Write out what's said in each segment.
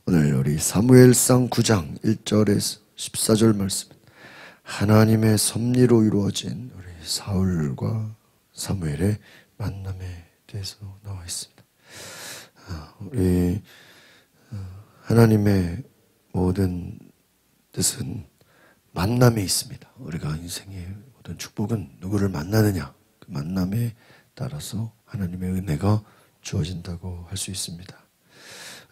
오늘 우리 사무엘상 9장 1절에서 14절 말씀, 하나님의 섭리로 이루어진 우리 사울과 사무엘의 만남에 대해서 나와 있습니다. 우리 하나님의 모든 뜻은 만남에 있습니다. 우리가 인생의 모든 축복은 누구를 만나느냐, 그 만남에 따라서 하나님의 은혜가 주어진다고 할 수 있습니다.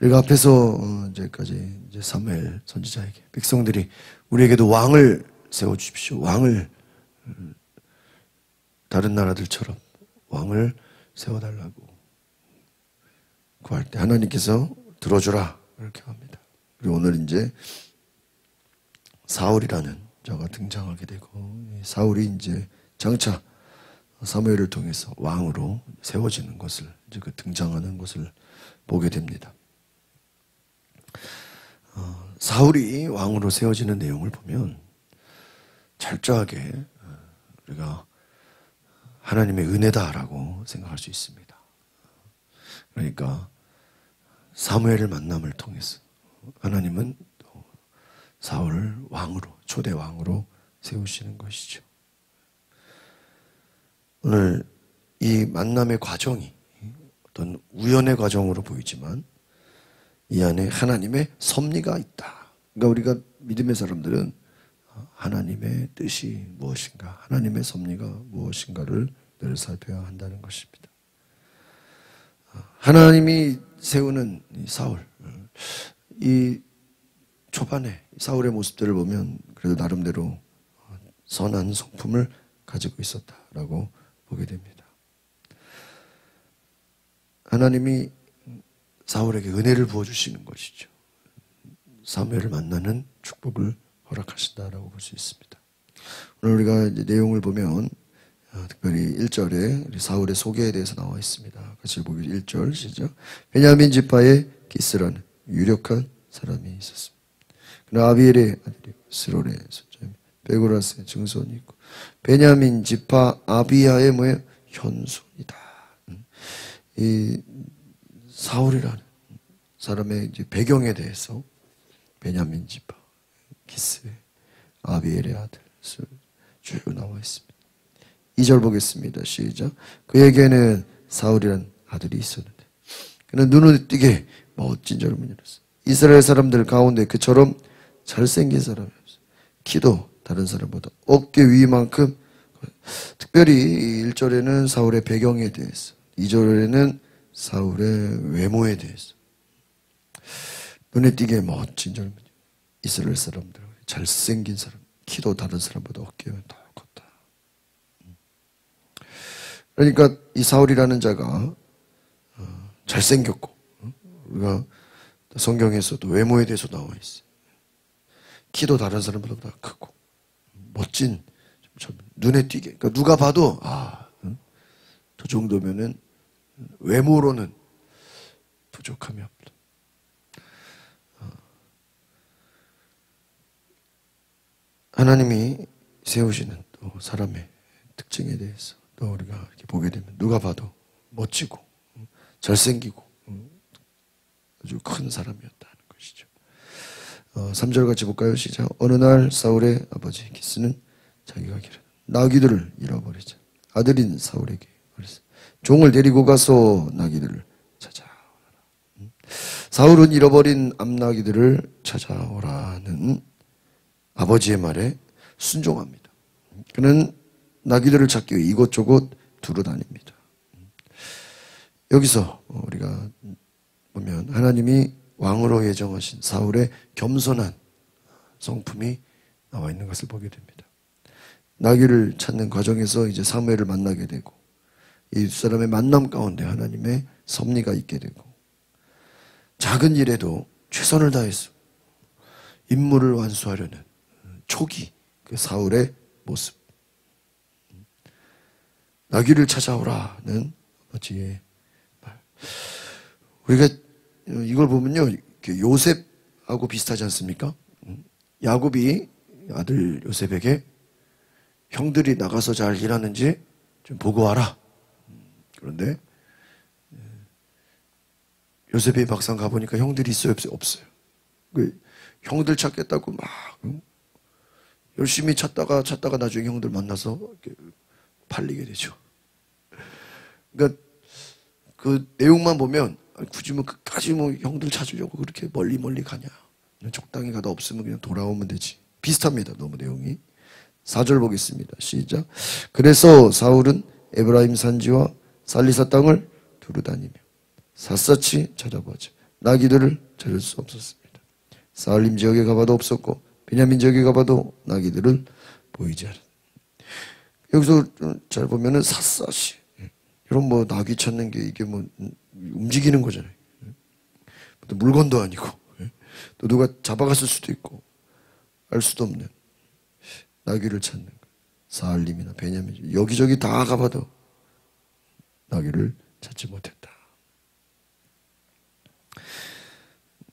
우리가 앞에서 이제까지 사무엘 선지자에게 백성들이 우리에게도 왕을 세워 주십시오, 왕을 다른 나라들처럼 왕을 세워달라고 구할 때 하나님께서 들어주라 이렇게 합니다. 그리고 오늘 이제 사울이라는 자가 등장하게 되고, 사울이 이제 장차 사무엘을 통해서 왕으로 세워지는 것을, 이제 그 등장하는 것을 보게 됩니다. 사울이 왕으로 세워지는 내용을 보면 철저하게 우리가 하나님의 은혜다라고 생각할 수 있습니다. 그러니까 사무엘을 만남을 통해서 하나님은 사울을 왕으로, 초대 왕으로 세우시는 것이죠. 오늘 이 만남의 과정이 어떤 우연의 과정으로 보이지만 이 안에 하나님의 섭리가 있다. 그러니까 우리가 믿음의 사람들은 하나님의 뜻이 무엇인가, 하나님의 섭리가 무엇인가를 늘 살펴야 한다는 것입니다. 하나님이 세우는 이 사울, 이 초반에 사울의 모습들을 보면 그래도 나름대로 선한 성품을 가지고 있었다라고 보게 됩니다. 하나님이 사울에게 은혜를 부어주시는 것이죠. 사무엘을 만나는 축복을 허락하신다라고 볼 수 있습니다. 오늘 우리가 이제 내용을 보면 특별히 1절에 사울의 소개에 대해서 나와 있습니다. 같이 보기 1절 시작. 베냐민 지파의 기스라는 유력한 사람이 있었습니다. 그러나 아비엘의 아들이 스롤의 손자며 베고라스의 증손이 있고, 베냐민 지파 아비야의 뭐예요? 현손이다. 이 사울이라는 사람의 이제 배경에 대해서 베냐민 지파, 기스의 아비엘의 아들 쭉 나와 있습니다. 2절 보겠습니다. 시작. 그에게는 사울이라는 아들이 있었는데 그는 눈을 띄게 멋진 젊은이였어요. 이스라엘 사람들 가운데 그처럼 잘생긴 사람이 없어요. 키도 다른 사람보다 어깨 위만큼. 특별히 1절에는 사울의 배경에 대해서, 2절에는 사울의 외모에 대해서 눈에 띄게 멋진 젊은이, 이스라엘 사람들 잘생긴 사람, 키도 다른 사람보다 어깨가 더 컸다. 그러니까 이 사울이라는 자가 잘생겼고, 우리가 성경에서도 외모에 대해서 나와 있어요. 키도 다른 사람보다 크고 멋진, 눈에 띄게, 그러니까 누가 봐도 저 정도면은 외모로는 부족함이 없다. 하나님이 세우시는 또 사람의 특징에 대해서 또 우리가 이렇게 보게 되면 누가 봐도 멋지고 잘생기고 아주 큰 사람이었다는 것이죠. 3절 같이 볼까요? 시작. 어느 날 사울의 아버지 기스는 자기가 기른 나귀들을 잃어버리자 아들인 사울에게 말했어요. 종을 데리고 가서 나귀들을 찾아오라. 사울은 잃어버린 암나귀들을 찾아오라는 아버지의 말에 순종합니다. 그는 나귀들을 찾기 위해 이곳저곳 두루 다닙니다. 여기서 우리가 보면 하나님이 왕으로 예정하신 사울의 겸손한 성품이 나와 있는 것을 보게 됩니다. 나귀를 찾는 과정에서 이제 사무엘을 만나게 되고, 이 두 사람의 만남 가운데 하나님의 섭리가 있게 되고, 작은 일에도 최선을 다해서 임무를 완수하려는 초기 그 사울의 모습. 나귀를 찾아오라는 아버지의 말. 우리가 이걸 보면요, 요셉하고 비슷하지 않습니까? 야곱이 아들 요셉에게 형들이 나가서 잘 일하는지 좀 보고 와라. 그런데 요셉이 막상 가보니까 형들이 있어요, 없어요? 그 형들 찾겠다고 막 열심히 찾다가 나중에 형들 만나서 팔리게 되죠. 그러니까 그 내용만 보면 굳이 뭐 끝까지 뭐 형들 찾으려고 그렇게 멀리 가냐. 적당히 가다 없으면 그냥 돌아오면 되지. 비슷합니다. 너무 내용이. 4절 보겠습니다. 시작. 그래서 사울은 에브라임 산지와 살리사 땅을 두루 다니며 샅샅이 찾아보았죠. 나귀들을 찾을 수 없었습니다. 사울림 지역에 가봐도 없었고 베냐민 지역에 가봐도 나귀들을 보이지 않았다. 여기서 잘 보면은 샅샅이 이런 뭐 나귀 찾는 게 이게 뭐 움직이는 거잖아요. 또 물건도 아니고 또 누가 잡아갔을 수도 있고 알 수도 없는 나귀를 찾는 거예요. 사알림이나 베냐민 여기저기 다 가봐도 나귀를 찾지 못했다.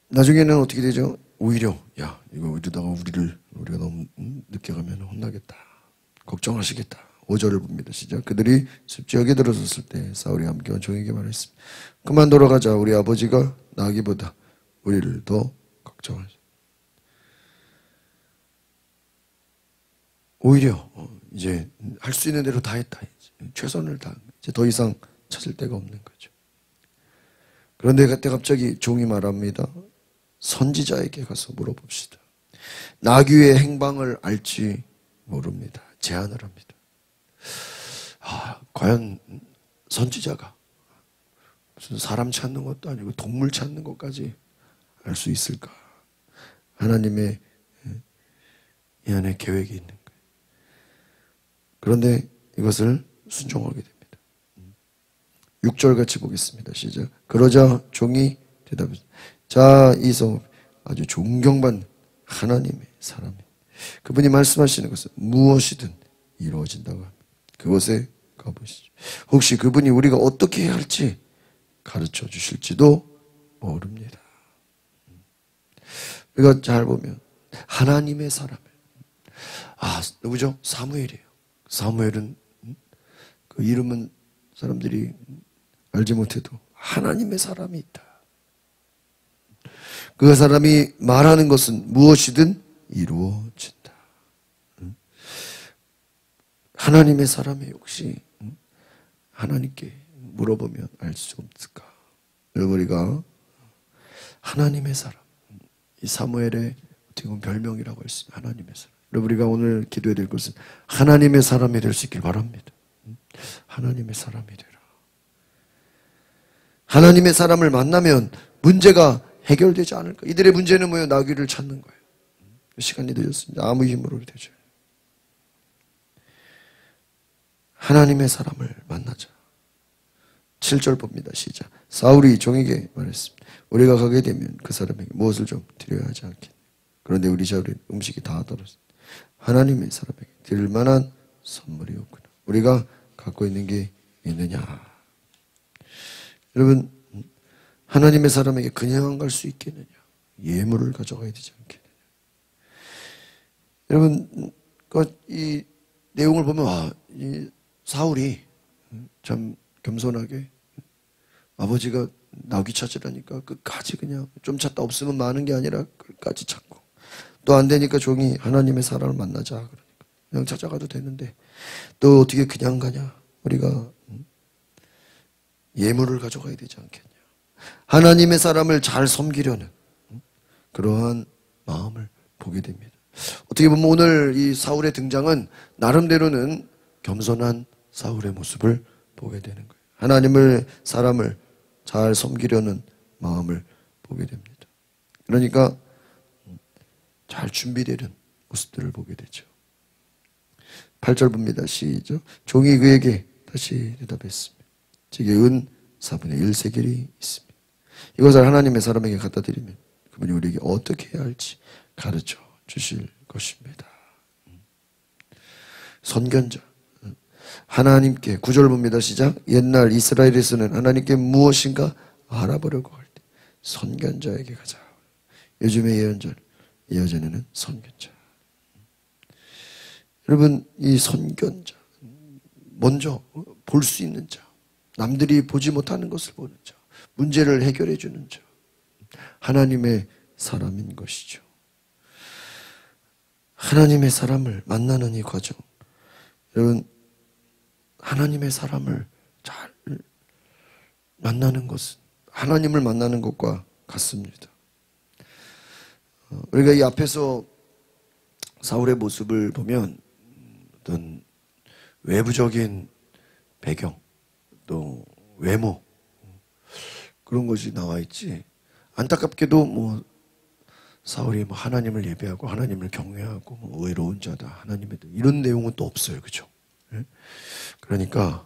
나중에는 어떻게 되죠? 오히려 야 이거 이러다가 우리가 너무 늦게 가면 혼나겠다. 걱정하시겠다. 5절을 봅니다. 시작. 그들이 숲지역에 들어섰을 때 사울이 함께한 종에게 말했습니다. 그만 돌아가자. 우리 아버지가 나기보다 우리를 더 걱정하죠. 오히려 이제 할 수 있는 대로 다 했다. 최선을 다한 거예요. 이제 더 이상 찾을 데가 없는 거죠. 그런데 그때 갑자기 종이 말합니다. 선지자에게 가서 물어봅시다. 나귀의 행방을 알지 모릅니다. 제안을 합니다. 과연 선지자가 무슨 사람 찾는 것도 아니고 동물 찾는 것까지 알 수 있을까? 하나님의 이 안에 계획이 있는 거예요. 그런데 이것을 순종하게 됩니다. 6절 같이 보겠습니다. 시작. 그러자 종이 대답했습니다. 자, 이성 아주 존경받는 하나님의 사람이 그분이 말씀하시는 것은 무엇이든 이루어진다고 합니다. 그곳에 가보시죠. 혹시 그분이 우리가 어떻게 해야 할지 가르쳐 주실지도 모릅니다. 우리가 잘 보면 하나님의 사람을 누구죠? 사무엘이에요. 사무엘은 그 이름은 사람들이 알지 못해도 하나님의 사람이 있다. 그 사람이 말하는 것은 무엇이든 이루어진다. 하나님의 사람이 혹시 하나님께 물어보면 알 수 없을까? 여러분 우리가 하나님의 사람, 이 사무엘의 어떻게 보면 별명이라고 할 수 있는 하나님의 사람. 여러분 우리가 오늘 기도해야 될 것은 하나님의 사람이 될 수 있길 바랍니다. 하나님의 사람이 되라. 하나님의 사람을 만나면 문제가 해결되지 않을까? 이들의 문제는 뭐예요? 나귀를 찾는 거예요. 시간이 늦었습니다. 아무 힘으로 되죠. 하나님의 사람을 만나자. 7절 봅니다. 시작. 사울이 종에게 말했습니다. 우리가 가게 되면 그 사람에게 무엇을 좀 드려야 하지 않겠냐. 그런데 우리 자리에 음식이 다 떨어졌습니다. 하나님의 사람에게 드릴 만한 선물이 없구나. 우리가 갖고 있는 게 있느냐. 여러분 하나님의 사람에게 그냥 갈 수 있겠느냐. 예물을 가져가야 되지 않겠느냐. 여러분 이 내용을 보면 이 사울이 참 겸손하게 아버지가 나귀 찾으라니까 끝까지 그냥 좀 찾다 없으면 많은 게 아니라 끝까지 찾고 또 안 되니까 종이 하나님의 사람을 만나자 그러니까 그냥 찾아가도 되는데 또 어떻게 그냥 가냐. 우리가 예물을 가져가야 되지 않겠냐. 하나님의 사람을 잘 섬기려는 그러한 마음을 보게 됩니다. 어떻게 보면 오늘 이 사울의 등장은 나름대로는 겸손한 사울의 모습을 보게 되는 거예요. 하나님을 사람을 잘 섬기려는 마음을 보게 됩니다. 그러니까 잘 준비되는 모습들을 보게 되죠. 8절 봅니다. 시작. 종이 그에게 다시 대답했습니다. 제게 은 4분의 1세겔이 있습니다. 이것을 하나님의 사람에게 갖다 드리면 그분이 우리에게 어떻게 해야 할지 가르쳐 주실 것입니다. 선견자. 하나님께 9절 봅니다. 시작. 옛날 이스라엘에서는 하나님께 무엇인가 알아보려고 할 때 선견자에게 가자. 요즘의 예언전에는 선견자. 여러분 이 선견자 먼저 볼 수 있는 자, 남들이 보지 못하는 것을 보는 자, 문제를 해결해 주는 자, 하나님의 사람인 것이죠. 하나님의 사람을 만나는 이 과정, 여러분, 하나님의 사람을 잘 만나는 것은 하나님을 만나는 것과 같습니다. 우리가 이 앞에서 사울의 모습을 보면 어떤 외부적인 배경, 또 외모, 그런 것이 나와 있지, 안타깝게도 뭐 사울이 뭐 하나님을 예배하고 하나님을 경외하고 뭐 의로운 자다, 하나님의 이런 내용은 또 없어요. 그렇죠? 그러니까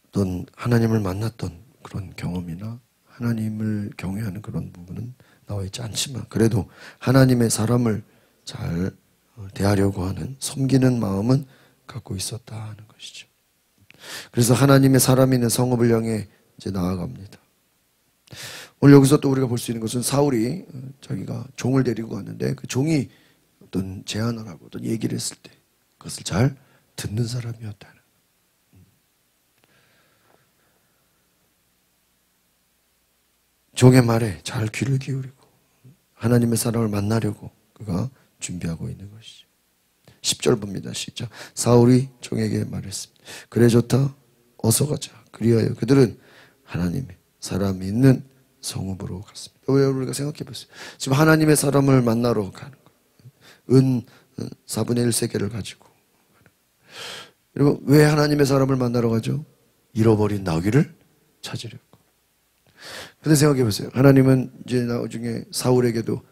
어떤 하나님을 만났던 그런 경험이나 하나님을 경외하는 그런 부분은 나와 있지 않지만, 그래도 하나님의 사람을 잘 대하려고 하는, 섬기는 마음은 갖고 있었다 하는 것이죠. 그래서 하나님의 사람이 있는 성읍을 향해 이제 나아갑니다. 오늘 여기서 또 우리가 볼 수 있는 것은 사울이 자기가 종을 데리고 왔는데 그 종이 어떤 제안을 하고 어떤 얘기를 했을 때 그것을 잘 듣는 사람이었다는, 종의 말에 잘 귀를 기울이고 하나님의 사람을 만나려고 그가 준비하고 있는 것이죠. 10절 봅니다. 시작. 사울이 종에게 말했습니다. 그래 좋다. 어서 가자. 그리하여 그들은 하나님의 사람이 있는 성읍으로 갔습니다. 왜 우리가 생각해 보세요. 지금 하나님의 사람을 만나러 가는 거예요. 은 4분의 1 세계를 가지고. 여러분, 왜 하나님의 사람을 만나러 가죠? 잃어버린 나귀를 찾으려고. 근데 생각해 보세요. 하나님은 이제 나중에 사울에게도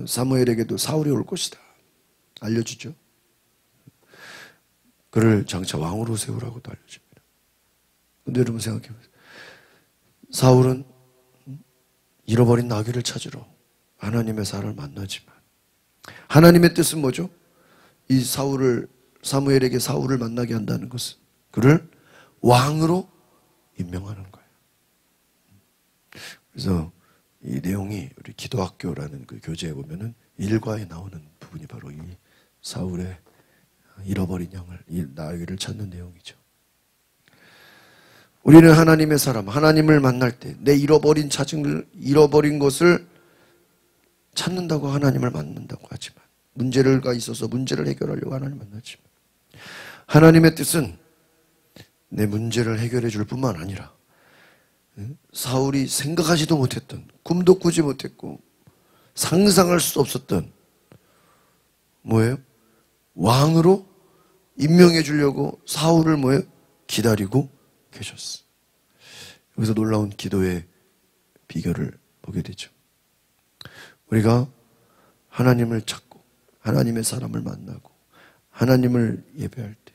사무엘에게도 사울이 올 것이다 알려주죠. 그를 장차 왕으로 세우라고도 알려줍니다. 근데 여러분 생각해 보세요. 사울은 잃어버린 나귀를 찾으러 하나님의 사람을 만나지만, 하나님의 뜻은 뭐죠? 이 사무엘에게 사울을 만나게 한다는 것은 그를 왕으로 임명하는 거예요. 그래서 이 내용이 우리 기도학교라는 그 교재에 보면은 일과에 나오는 부분이 바로 이 사울의 잃어버린 양을, 이 나귀를 찾는 내용이죠. 우리는 하나님의 사람, 하나님을 만날 때 내 잃어버린 것을 찾는다고 하나님을 만난다고 하지만, 문제가 있어서 문제를 해결하려고 하나님을 만나지만, 하나님의 뜻은 내 문제를 해결해 줄 뿐만 아니라 사울이 생각하지도 못했던, 꿈도 꾸지 못했고 상상할 수 없었던 뭐예요? 왕으로 임명해 주려고 사울을 뭐예요? 기다리고 계셨어. 여기서 놀라운 기도의 비결을 보게 되죠. 우리가 하나님을 찾고 하나님의 사람을 만나고 하나님을 예배할 때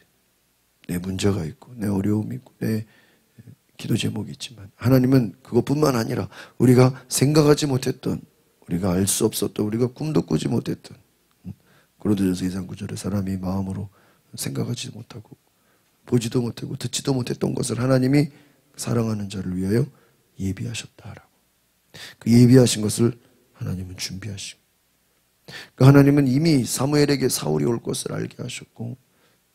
내 문제가 있고 내 어려움이 있고 내 기도 제목이 있지만, 하나님은 그것뿐만 아니라 우리가 생각하지 못했던, 우리가 알 수 없었던, 우리가 꿈도 꾸지 못했던, 고린도전서 2장 9절에 사람이 마음으로 생각하지 못하고 보지도 못하고 듣지도 못했던 것을 하나님이 사랑하는 자를 위하여 예비하셨다라고. 그 예비하신 것을 하나님은 준비하시고, 그 하나님은 이미 사무엘에게 사울이 올 것을 알게 하셨고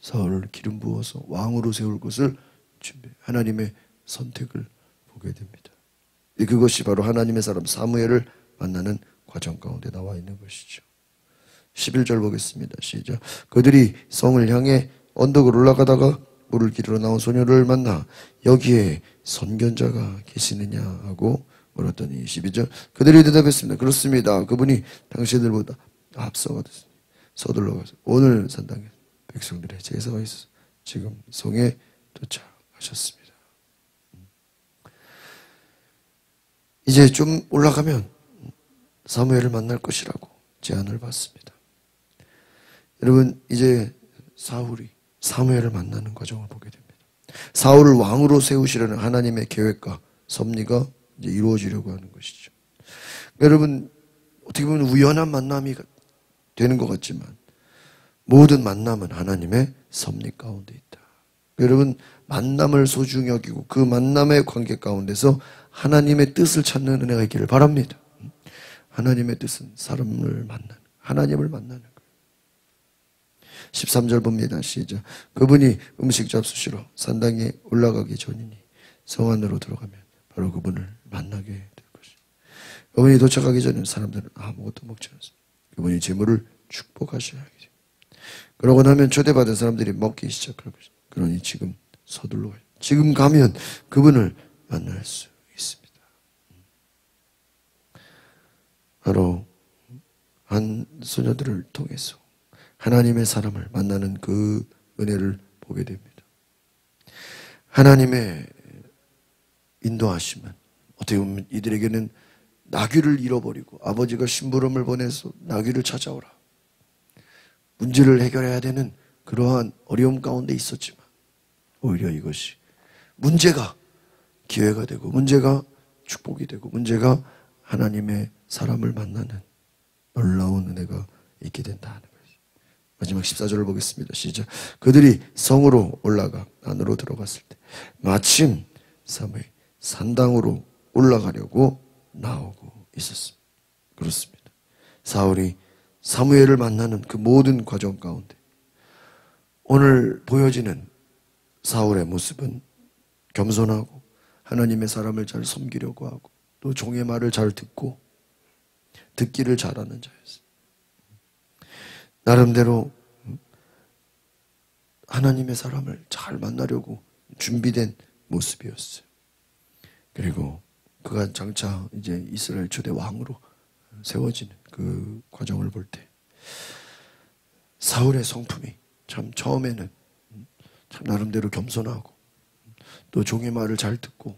사울을 기름 부어서 왕으로 세울 것을 준비해 하나님의 선택을 보게 됩니다. 그것이 바로 하나님의 사람 사무엘을 만나는 과정 가운데 나와 있는 것이죠. 11절 보겠습니다. 시작. 그들이 성을 향해 언덕을 올라가다가 물을 기르러 나온 소녀를 만나 여기에 선견자가 계시느냐 하고 물었더니 12절. 그들이 대답했습니다. 그렇습니다. 그분이 당신들보다 앞서가 서둘러 가서 오늘 산당에 백성들의 제사가 있어서 지금 성에 도착하셨습니다. 이제 좀 올라가면 사무엘을 만날 것이라고 제안을 받습니다. 여러분, 이제 사울이 사무엘을 만나는 과정을 보게 됩니다. 사울을 왕으로 세우시려는 하나님의 계획과 섭리가 이제 이루어지려고 하는 것이죠. 여러분, 어떻게 보면 우연한 만남이 되는 것 같지만 모든 만남은 하나님의 섭리 가운데 있다. 여러분, 만남을 소중히 여기고 그 만남의 관계 가운데서 하나님의 뜻을 찾는 은혜가 있기를 바랍니다. 하나님의 뜻은 사람을 만나는, 하나님을 만나는 거예요. 13절 봅니다. 시작. 그분이 음식 잡수시러 산당에 올라가기 전이니 성 안으로 들어가면 바로 그분을 만나게 될 것이다. 그분이 도착하기 전에 사람들은 아무것도 먹지 않습니다. 그분이 재물을 축복하셔야 하게 됩니다. 그러고 나면 초대받은 사람들이 먹기 시작할 것입니다. 그러니 지금 서둘러 가요. 지금 가면 그분을 만날 수 있습니다. 바로 한 소녀들을 통해서 하나님의 사람을 만나는 그 은혜를 보게 됩니다. 하나님의 인도하심은 어떻게 보면 이들에게는 나귀를 잃어버리고 아버지가 심부름을 보내서 나귀를 찾아오라. 문제를 해결해야 되는 그러한 어려움 가운데 있었지만 오히려 이것이 문제가 기회가 되고 문제가 축복이 되고 문제가 하나님의 사람을 만나는 놀라운 은혜가 있게 된다는 것이죠. 마지막 14절을 보겠습니다. 시작. 그들이 성으로 올라가 안으로 들어갔을 때 마침 사무엘이 산당으로 올라가려고 나오고 있었습니다. 그렇습니다. 사울이 사무엘을 만나는 그 모든 과정 가운데 오늘 보여지는 사울의 모습은 겸손하고 하나님의 사람을 잘 섬기려고 하고 또 종의 말을 잘 듣고 듣기를 잘하는 자였어요. 나름대로 하나님의 사람을 잘 만나려고 준비된 모습이었어요. 그리고 그가 장차 이제 이스라엘 초대 왕으로 세워지는 그 과정을 볼 때 사울의 성품이 참 처음에는 참 나름대로 겸손하고 또 종의 말을 잘 듣고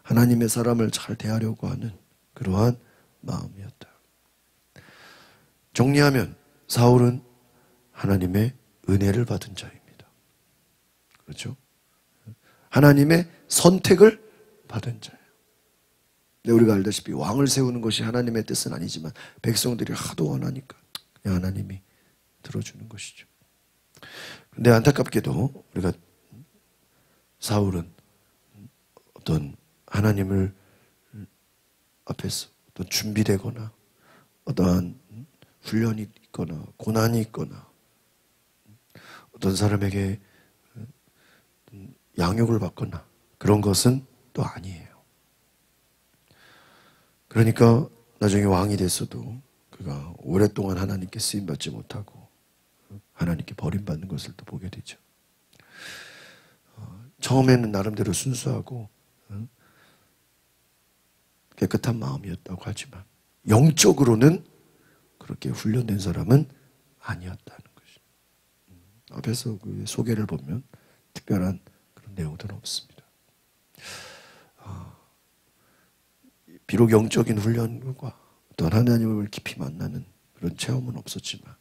하나님의 사람을 잘 대하려고 하는 그러한 마음이었다. 정리하면 사울은 하나님의 은혜를 받은 자입니다. 그렇죠? 하나님의 선택을 받은 자예요. 근데 우리가 알다시피 왕을 세우는 것이 하나님의 뜻은 아니지만 백성들이 하도 원하니까 그냥 하나님이 들어주는 것이죠. 그런데 안타깝게도 우리가 사울은 어떤 하나님을 앞에서 어떤 준비되거나 어떠한 훈련이 있거나 고난이 있거나 어떤 사람에게 양육을 받거나 그런 것은 또 아니에요. 그러니까 나중에 왕이 됐어도 그가 오랫동안 하나님께 쓰임받지 못하고 하나님께 버림받는 것을 또 보게 되죠. 처음에는 나름대로 순수하고 깨끗한 마음이었다고 하지만 영적으로는 그렇게 훈련된 사람은 아니었다는 것이죠. 앞에서 그 소개를 보면 특별한 그런 내용들은 없습니다. 비록 영적인 훈련과 또한 하나님을 깊이 만나는 그런 체험은 없었지만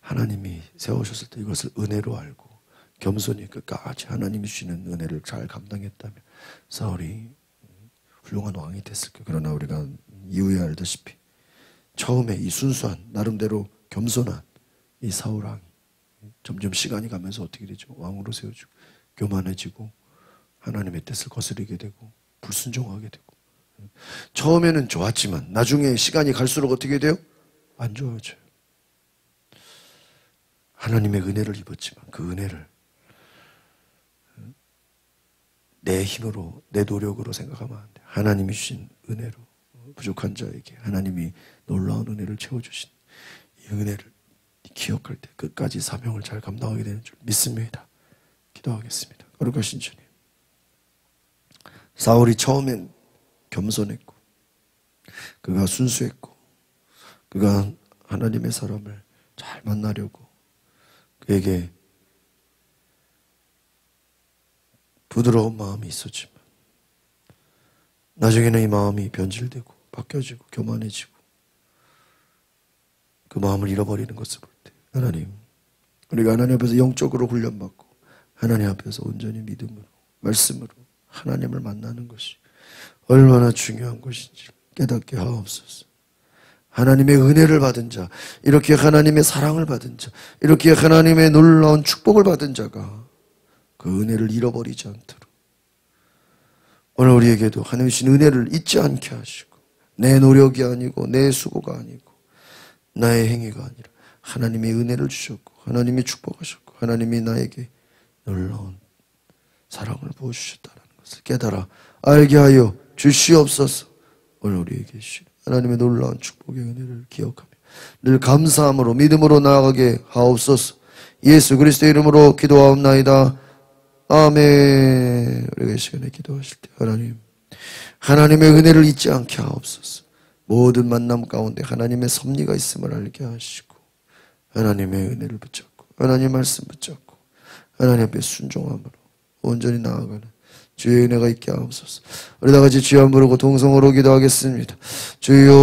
하나님이 세우셨을 때 이것을 은혜로 알고 겸손히 끝까지 하나님이 주시는 은혜를 잘 감당했다면 사울이 훌륭한 왕이 됐을 거예요. 그러나 우리가 이후에 알다시피 처음에 이 순수한 나름대로 겸손한 이 사울 왕이 점점 시간이 가면서 어떻게 되죠? 왕으로 세워지고 교만해지고 하나님의 뜻을 거스르게 되고 불순종하게 되고 처음에는 좋았지만 나중에 시간이 갈수록 어떻게 돼요? 안 좋아져요. 하나님의 은혜를 입었지만 그 은혜를 내 힘으로 내 노력으로 생각하면 안 돼. 하나님이 주신 은혜로 부족한 자에게 하나님이 놀라운 은혜를 채워주신 이 은혜를 기억할 때 끝까지 사명을 잘 감당하게 되는 줄 믿습니다. 기도하겠습니다. 거룩하신 주님, 사울이 처음엔 겸손했고 그가 순수했고 그가 하나님의 사람을 잘 만나려고 그에게 부드러운 마음이 있었지만 나중에는 이 마음이 변질되고 바뀌어지고 교만해지고 그 마음을 잃어버리는 것을 볼 때 하나님, 우리가 하나님 앞에서 영적으로 훈련받고 하나님 앞에서 온전히 믿음으로 말씀으로 하나님을 만나는 것이 얼마나 중요한 것인지 깨닫게 하옵소서. 하나님의 은혜를 받은 자, 이렇게 하나님의 사랑을 받은 자, 이렇게 하나님의 놀라운 축복을 받은 자가 그 은혜를 잃어버리지 않도록 오늘 우리에게도 하나님의 주신 은혜를 잊지 않게 하시고 내 노력이 아니고 내 수고가 아니고 나의 행위가 아니라 하나님의 은혜를 주셨고 하나님이 축복하셨고 하나님이 나에게 놀라운 사랑을 부어주셨다는 것을 깨달아 알게 하여 주시옵소서. 오늘 우리에게 주신 하나님의 놀라운 축복의 은혜를 기억하며 늘 감사함으로 믿음으로 나아가게 하옵소서. 예수 그리스도의 이름으로 기도하옵나이다. 아멘. 우리가 이 시간에 기도하실 때 하나님의 은혜를 잊지 않게 하옵소서. 모든 만남 가운데 하나님의 섭리가 있음을 알게 하시고 하나님의 은혜를 붙잡고 하나님의 말씀 붙잡고 하나님 앞에 순종함으로 온전히 나아가는 주의 은혜가 있게 하옵소서. 우리 다 같이 주여 부르고 동성으로 기도하겠습니다. 주여